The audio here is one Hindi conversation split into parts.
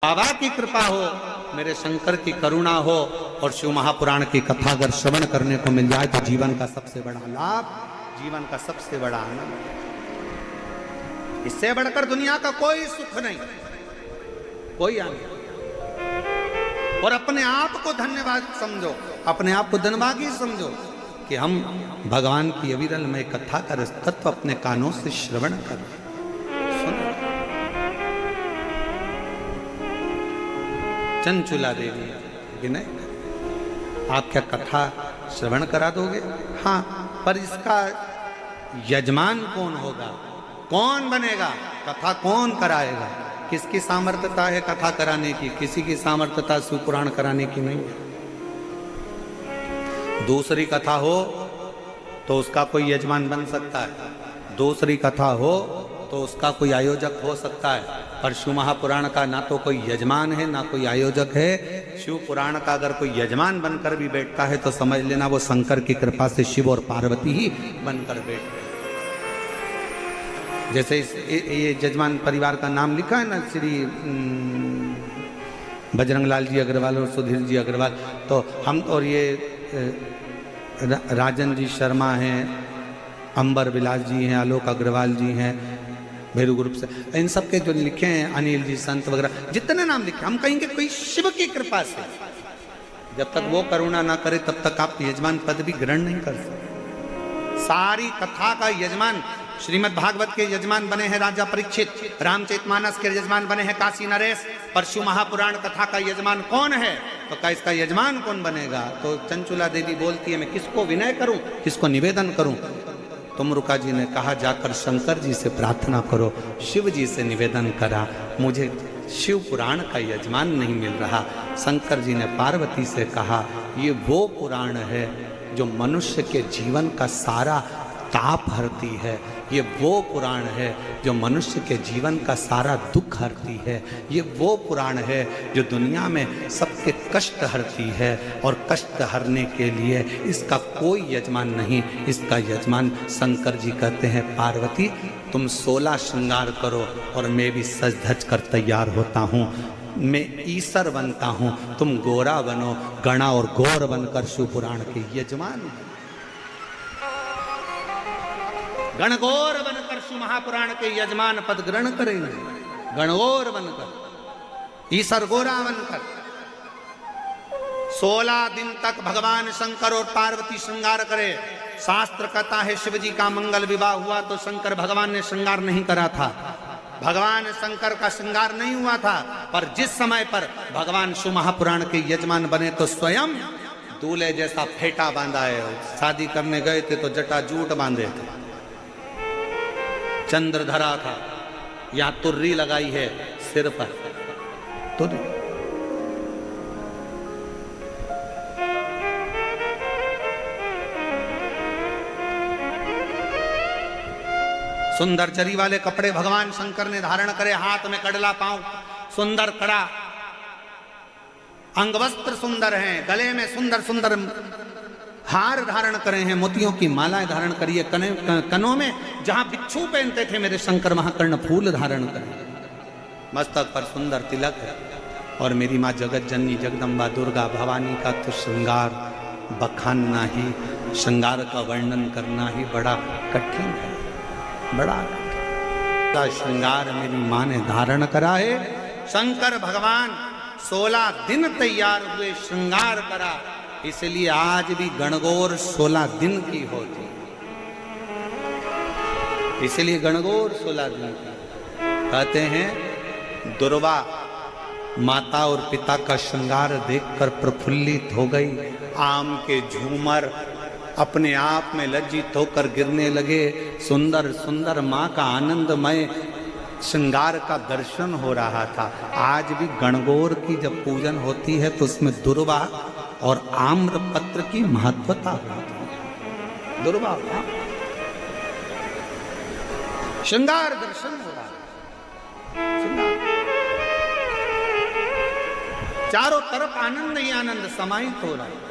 बाबा की कृपा हो, मेरे शंकर की करुणा हो और शिव महापुराण की कथा अगर श्रवण करने को मिल जाए तो जीवन का सबसे बड़ा लाभ, जीवन का सबसे बड़ा आनंद। इससे बढ़कर दुनिया का कोई सुख नहीं, कोई आनंद। और अपने आप को धन्यवाद समझो, अपने आप को धनभागी समझो कि हम भगवान की अविरलमय कथा का तत्व अपने कानों से श्रवण कर चंचुला देवी कि नहीं, आप क्या कथा श्रवण करा दोगे? हाँ, पर इसका यजमान कौन होगा, कौन बनेगा, कथा कौन कराएगा? किसकी सामर्थ्यता है कथा कराने की? किसी की सामर्थ्यता सुपुराण कराने की नहीं है। दूसरी कथा हो तो उसका कोई यजमान बन सकता है, दूसरी कथा हो तो उसका कोई आयोजक हो सकता है, पर शिव महापुराण का ना तो कोई यजमान है ना कोई आयोजक है। शिव पुराण का अगर कोई यजमान बनकर भी बैठता है तो समझ लेना वो शंकर की कृपा से शिव और पार्वती ही बनकर बैठते हैं। जैसे ये यजमान परिवार का नाम लिखा है ना, श्री बजरंग लाल जी अग्रवाल और सुधीर जी अग्रवाल, तो हम और ये राजन जी शर्मा हैं, अंबर विलास जी हैं, आलोक अग्रवाल जी हैं भैरू ग्रुप से, इन सब के जो लिखे हैं, अनिल जी संत वगैरह जितने नाम लिखे, हम कहेंगे कोई शिव की कृपा से। जब तक वो करुणा ना करे तब तक आप यजमान पद भी ग्रहण नहीं कर सकते। सारी कथा का यजमान श्रीमद् भागवत के यजमान बने हैं राजा परीक्षित, रामचरितमानस के यजमान बने हैं काशी नरेश, पर शिव महापुराण कथा का यजमान कौन है? तो क्या इसका यजमान कौन बनेगा? तो चंचुला देवी बोलती है, मैं किसको विनय करूं, किसको निवेदन करूं? तुमरुका जी ने कहा, जाकर शंकर जी से प्रार्थना करो। शिव जी से निवेदन करा, मुझे शिव पुराण का यजमान नहीं मिल रहा। शंकर जी ने पार्वती से कहा, ये वो पुराण है जो मनुष्य के जीवन का सारा ताप हरती है, ये वो पुराण है जो मनुष्य के जीवन का सारा दुख हरती है, ये वो पुराण है जो दुनिया में सबके कष्ट हरती है, और कष्ट हरने के लिए इसका कोई यजमान नहीं, इसका यजमान शंकर जी कहते हैं, पार्वती तुम 16 श्रृंगार करो और मैं भी सज धज कर तैयार होता हूँ, मैं ईसर बनता हूँ, तुम गोरा बनो, गणा और गौर बनकर शिव पुराण के यजमान, गणगौर बनकर शिव महापुराण के यजमान पद ग्रहण करेंगे। गणगौर बनकर, ईसर गोरा बनकर 16 दिन तक भगवान शंकर और पार्वती श्रृंगार करे। शास्त्र कहता है शिव जी का मंगल विवाह हुआ तो शंकर भगवान ने श्रृंगार नहीं करा था, भगवान शंकर का श्रृंगार नहीं हुआ था, पर जिस समय पर भगवान शिव महापुराण के यजमान बने तो स्वयं दूल्हे जैसा फेटा बांधा है। शादी करने गए थे तो जटा जूट बांधे थे, चंद्र धरा था, या तुर्री लगाई है सिर पर, तुर्री। सुंदर चरी वाले कपड़े भगवान शंकर ने धारण करे, हाथ में कड़ला, पांव सुंदर कड़ा, अंगवस्त्र सुंदर हैं, गले में सुंदर सुंदर हार धारण करे हैं, मोतियों की मालाएं धारण करिए, कनों में जहां बिच्छू पहनते थे मेरे शंकर वहां कर्ण फूल धारण करें, मस्तक पर सुंदर तिलक है। और मेरी माँ जगत जननी जगदम्बा दुर्गा भवानी का तो श्रृंगार बखानना ही, श्रृंगार का वर्णन करना ही बड़ा कठिन है, बड़ा कठिन। श्रृंगार मेरी माँ ने धारण करा है। शंकर भगवान 16 दिन तैयार हुए, श्रृंगार करा, इसलिए आज भी गणगौर 16 दिन की होती, इसलिए गणगौर 16 दिन की। कहते हैं दुर्वा माता और पिता का श्रृंगार देखकर प्रफुल्लित हो गई, आम के झूमर अपने आप में लज्जित होकर गिरने लगे। सुंदर सुंदर माँ का आनंदमय श्रृंगार का दर्शन हो रहा था। आज भी गणगौर की जब पूजन होती है तो उसमें दुर्वा और आम्र पत्र की महत्वता होती है। दुर्वा श्रृंगार दर्शन हो रहा है, चारों तरफ आनंद ही आनंद समाहित हो रहा है।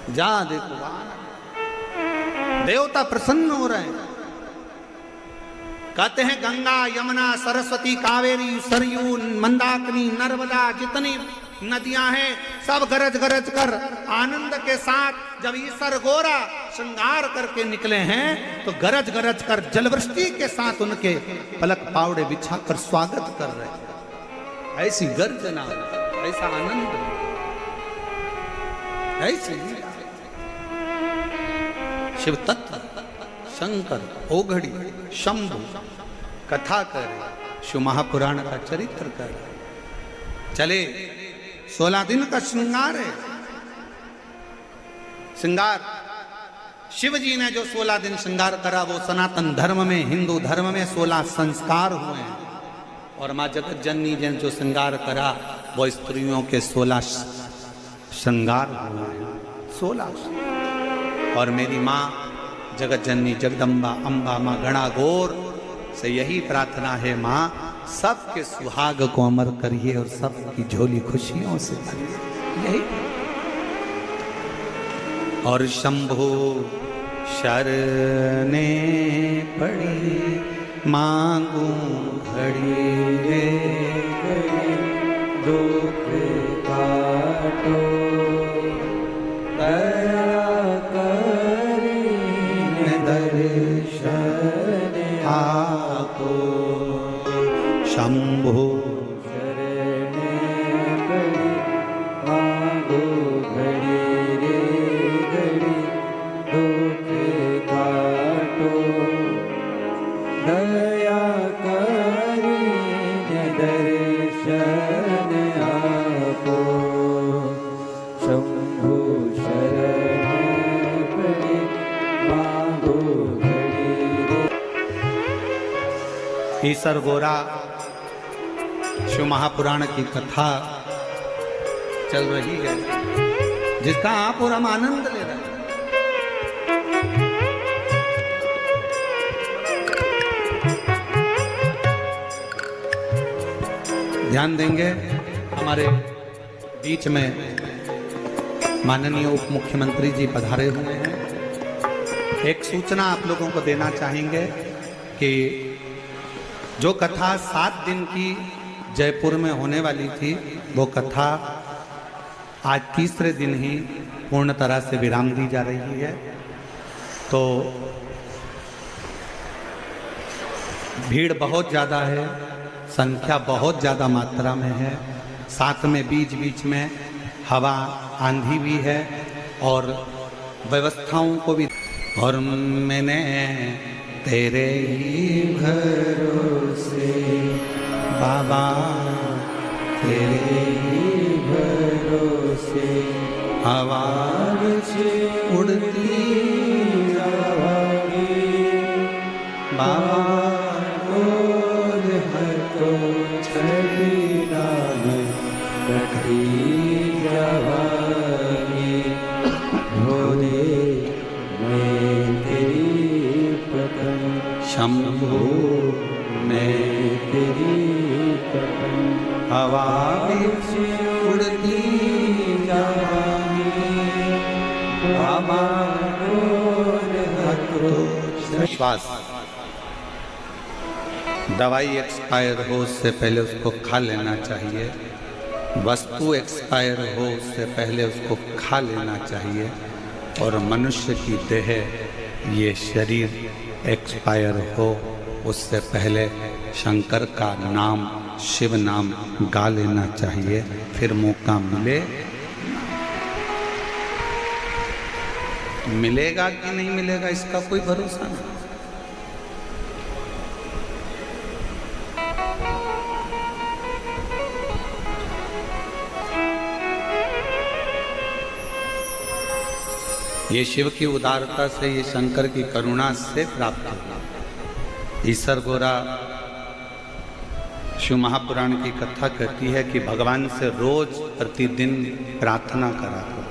जा देखो देवता प्रसन्न हो रहे हैं, कहते हैं गंगा यमुना सरस्वती कावेरी सरयू मंदाकिनी नर्मदा जितनी नदियां हैं सब गरज गरज कर आनंद के साथ जब ईसर गोरा श्रृंगार करके निकले हैं तो गरज गरज कर जलवृष्टि के साथ उनके पलक पावड़े बिछाकर स्वागत कर रहे हैं। ऐसी गर्जना, ऐसा आनंद, ऐसी शिव तत्व शंकर ओघड़ी शंभु कथा करे, शिव महापुराण का चरित्र करे। चले 16 दिन का श्रृंगार है। श्रृंगार शिव जी ने जो 16 दिन श्रृंगार करा वो सनातन धर्म में, हिंदू धर्म में 16 संस्कार हुए हैं। और माँ जगत जननी ने जो श्रृंगार करा वो स्त्रियों के 16 श्रृंगार हुए हैं। 16। और मेरी माँ जगत जननी जगदम्बा अम्बा माँ गणागौर से यही प्रार्थना है, माँ सबके सुहाग को अमर करिए और सबकी झोली खुशियों से भरिए। यही। और शंभु शरणे पड़ी मांगू घड़ी रे दुख काटो दया करीने दर्शन आपो। शंभु शरणे पड़ी मांगो घड़ी रे घड़ी दुख काटो दया करीने दर्शन आपो। शंभु शरणे पड़ी मांगो घड़ी रे। ईसर गोरा शिव महापुराण की कथा चल रही है जिसका आप और हम आनंद ले रहे हैं। ध्यान देंगे हमारे बीच में माननीय उप मुख्यमंत्री जी पधारे हुए हैं। एक सूचना आप लोगों को देना चाहेंगे कि जो कथा 7 दिन की जयपुर में होने वाली थी वो कथा आज तीसरे दिन ही पूर्ण तरह से विराम दी जा रही है। तो भीड़ बहुत ज़्यादा है, संख्या बहुत ज़्यादा मात्रा में है, साथ में बीच बीच में हवा आंधी भी है और व्यवस्थाओं को भी। और मैंने तेरे ही भरोसे बाबा तेरे ही भरोसे आवाज उड़ती जावागी बाबा रोज है तो छड़ी नाम रखी जावागी भोले मैं तेरी पतन शंभु मैं तेरी पतन हवा उड़ती जावागी बाबा रोज है तो। विश्वास दवाई एक्सपायर हो उससे पहले उसको खा लेना चाहिए, वस्तु एक्सपायर हो उससे पहले उसको खा लेना चाहिए और मनुष्य की देह ये शरीर एक्सपायर हो उससे पहले शंकर का नाम शिव नाम गा लेना चाहिए। फिर मौका मिलेगा कि नहीं मिलेगा इसका कोई भरोसा नहीं। ये शिव की उदारता से, ये शंकर की करुणा से प्राप्त हुआ। ईसर गोरा शिव महापुराण की कथा कहती है कि भगवान से रोज प्रतिदिन प्रार्थना करा करो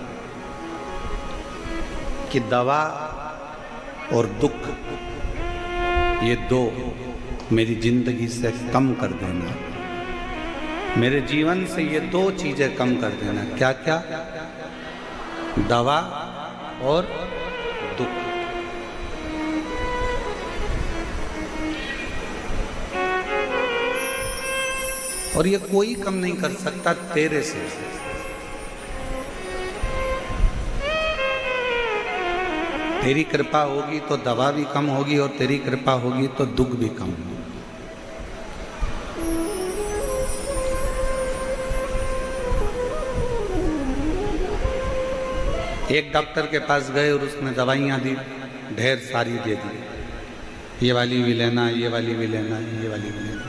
कि दवा और दुख ये दो मेरी जिंदगी से कम कर देना, मेरे जीवन से ये दो चीजें कम कर देना। क्या क्या? दवा और दुख। और ये कोई कम नहीं कर सकता तेरे से। तेरी कृपा होगी तो दवा भी कम होगी, और तेरी कृपा होगी तो दुख भी कम होगी। एक डॉक्टर के पास गए और उसने दवाइयाँ दी, ढेर सारी दे दी, ये वाली भी लेना, ये वाली भी लेना, ये वाली भी लेना।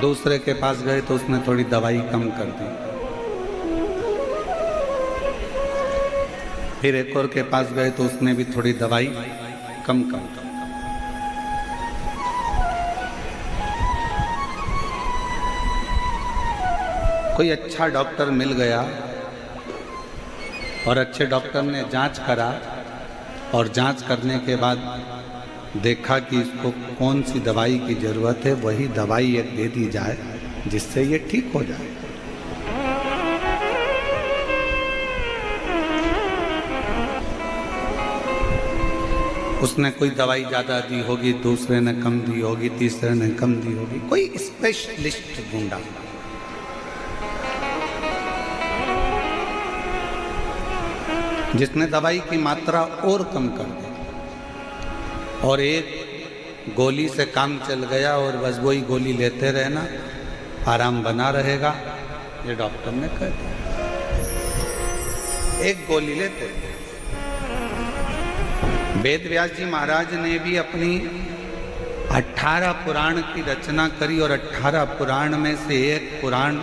दूसरे के पास गए तो उसने थोड़ी दवाई कम कर दी। फिर एक और के पास गए तो उसने भी थोड़ी दवाई कम कर दी। कोई अच्छा डॉक्टर मिल गया और अच्छे डॉक्टर ने जांच करा, और जांच करने के बाद देखा कि इसको कौन सी दवाई की ज़रूरत है, वही दवाई एक दे दी जाए जिससे ये ठीक हो जाए। उसने कोई दवाई ज़्यादा दी होगी, दूसरे ने कम दी होगी, तीसरे ने कम दी होगी, कोई स्पेशलिस्ट ढूंढा। जिसने दवाई की मात्रा और कम कर दी, और एक गोली से काम चल गया, और बस वही गोली लेते रहना, आराम बना रहेगा, ये डॉक्टर ने कह दिया। एक गोली लेते। वेद व्यास जी महाराज ने भी अपनी 18 पुराण की रचना करी, और 18 पुराण में से एक पुराण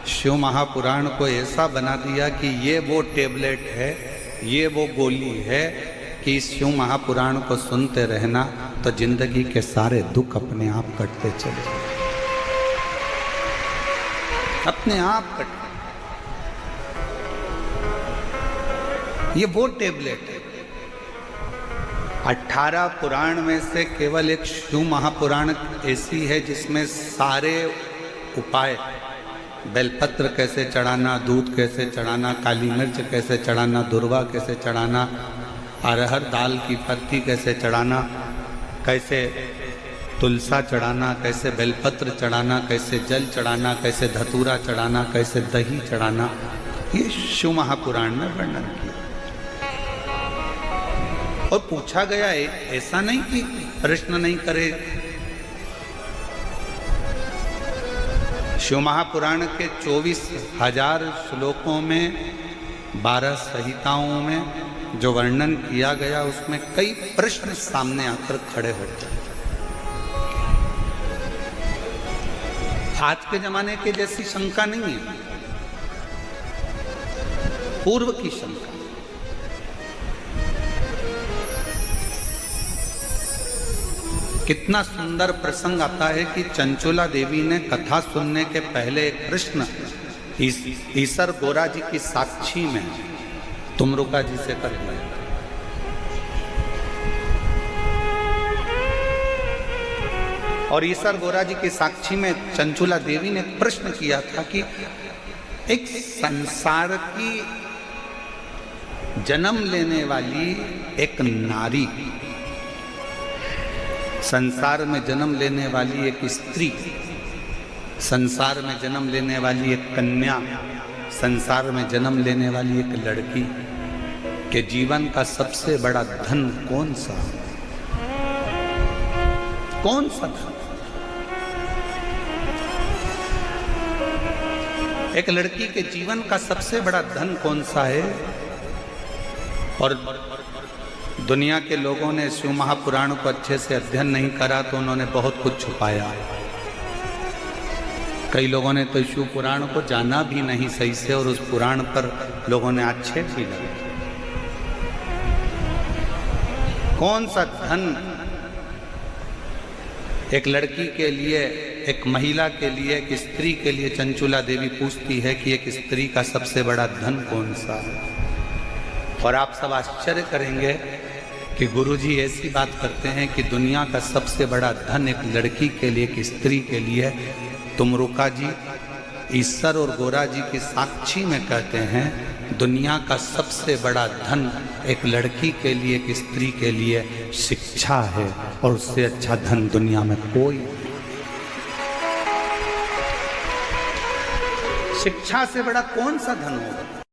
शिव महापुराण को ऐसा बना दिया कि ये वो टेबलेट है, ये वो गोली है कि इस शिव महापुराण को सुनते रहना तो जिंदगी के सारे दुख अपने आप कटते चले जाए, अपने आप कटते। ये वो टेबलेट है। 18 पुराण में से केवल एक शिव महापुराण ऐसी है जिसमें सारे उपाय, बेलपत्र कैसे चढ़ाना, दूध कैसे चढ़ाना, काली मिर्च कैसे चढ़ाना, दुर्वा कैसे चढ़ाना, अरहर दाल की पत्ती कैसे चढ़ाना, कैसे तुलसा चढ़ाना, कैसे बेलपत्र चढ़ाना, कैसे जल चढ़ाना, कैसे धतूरा चढ़ाना, कैसे दही चढ़ाना, ये शिव महापुराण में वर्णन किया। और पूछा गया है, ऐसा नहीं कि प्रश्न नहीं करे। शिव महापुराण के 24,000 श्लोकों में 12 संहिताओं में जो वर्णन किया गया, उसमें कई प्रश्न सामने आकर खड़े होते हैं। आज के जमाने के जैसी शंका नहीं है, पूर्व की शंका। कितना सुंदर प्रसंग आता है कि चंचुला देवी ने कथा सुनने के पहले एक प्रश्न ईसर गोरा जी की साक्षी में तुमरुका जी से कर दिया। और ईसर गोरा जी की साक्षी में चंचुला देवी ने प्रश्न किया था कि एक संसार की जन्म लेने वाली एक नारी, संसार में जन्म लेने वाली एक स्त्री, संसार में जन्म लेने वाली एक कन्या, संसार में जन्म लेने वाली एक लड़की के जीवन का सबसे बड़ा धन कौन सा, कौन सा धन? एक लड़की के जीवन का सबसे बड़ा धन कौन सा है? और दुनिया के लोगों ने शिव महापुराण को अच्छे से अध्ययन नहीं करा तो उन्होंने बहुत कुछ छुपाया। कई लोगों ने तो शिव पुराण को जाना भी नहीं सही से, और उस पुराण पर लोगों ने आक्षेप भी लगाया। कौन सा धन एक लड़की के लिए, एक महिला के लिए, एक स्त्री के लिए चंचुला देवी पूछती है कि एक स्त्री का सबसे बड़ा धन कौन सा है? और आप सब आश्चर्य करेंगे कि गुरुजी ऐसी बात करते हैं कि दुनिया का सबसे बड़ा धन एक लड़की के लिए, एक स्त्री के लिए, तुमरुका जी ईसर और गोरा जी की साक्षी में कहते हैं दुनिया का सबसे बड़ा धन एक लड़की के लिए, एक स्त्री के लिए शिक्षा है, और उससे अच्छा धन दुनिया में कोई नहीं। शिक्षा से बड़ा कौन सा धन होगा?